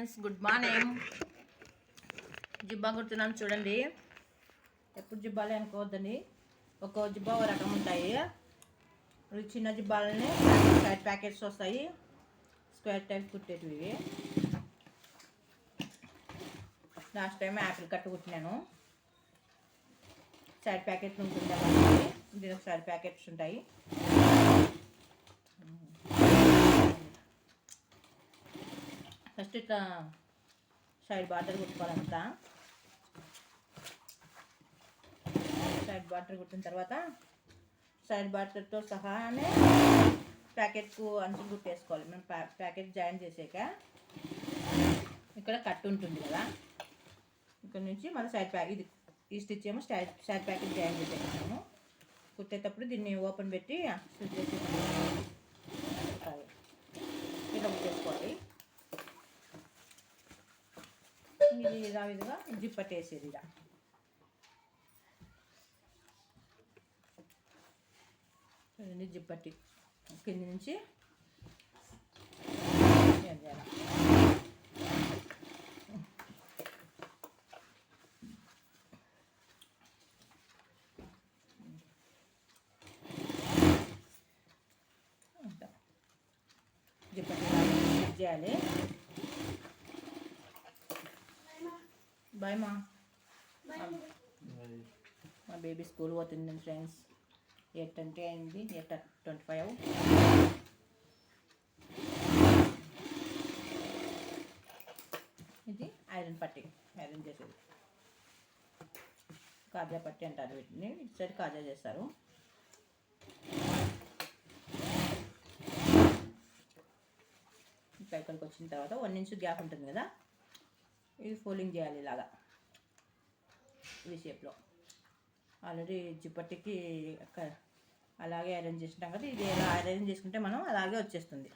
Friends, good morning. జిబ్బా కుడుతున్నాను చూడండి. ఎప్పుడు జిబ్బాలే అనుకోవద్దండి. ఒక్కో జిబ్బా ఒక రకం ఉంటాయి. చిన్న జిబ్బాలనే సైడ్ ప్యాకెట్స్ వస్తాయి, స్క్వేర్ టైప్ కుట్టేటివి. లాస్ట్ టైం యాపిల్ కట్ కుట్టినాను. సైడ్ ప్యాకెట్లు ఉంటుంది కాబట్టి దీనికి సైడ్ ప్యాకెట్స్ ఉంటాయి. ఫస్ట్ ఇట్లా సైడ్ బార్డర్ కుట్టుకోవాలంతా. సైడ్ బార్డర్ కుట్టిన తర్వాత సైడ్ బార్డర్తో సహానే ప్యాకెట్కు అంచులు కుట్టేసుకోవాలి. మనం ప్యాకెట్ జాయిన్ చేసాక ఇక్కడ కట్ ఉంటుంది కదా, ఇక్కడ నుంచి మన సైడ్ ప్యాకెట్ ఈ స్టిచ్ ఏమో సైడ్ ప్యాకెట్ జాయిన్ చేసేసాము. కుట్టేటప్పుడు దీన్ని ఓపెన్ పెట్టి స్టిచ్ చేసి ఇలా కుట్టేసుకోవాలి. ఇది ఇలా విధంగా జిప్ పట్టేసేది. ఇలా చూడండి, జిప్ పట్టి కింద నుంచి జిప్ పట్టి చేయాలి. బాయ్ మా బేబీ స్కూల్ పోతుంది ఫ్రెండ్స్. 8:20 అయింది, 8:25. ఇది ఐరన్ పట్టి, ఐరన్ చేసేది. కాజా పట్టి అంటారు వీటిని. ఇటు సైడ్ కాజా చేస్తారు. ఇక్కడికి వచ్చిన తర్వాత 1 ఇంచ్ గ్యాప్ ఉంటుంది కదా, ఇది ఫోల్డింగ్ చేయాలి ఇలాగా ఈ షేప్లో. ఆల్రెడీ జిప్పట్టికి అలాగే అరేంజ్ చేసుకుంటాం కదా, ఇది ఎలా అరేంజ్ చేసుకుంటే మనం అలాగే వచ్చేస్తుంది.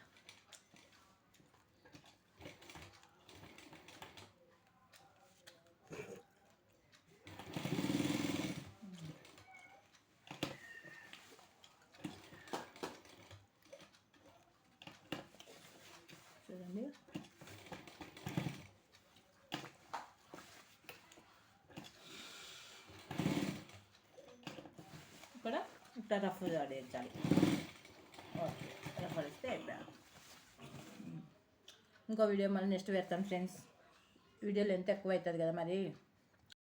చూడండి, ఇక్కడ ఇట్లా రఫ్ ఆడించాలి. ఓకే, రఫ్ ఆడిస్తే అయిపోయాను. ఇంకో వీడియో మళ్ళీ నెక్స్ట్ పెడతాను ఫ్రెండ్స్. వీడియోలు ఎంత ఎక్కువ అవుతుంది కదా మరి.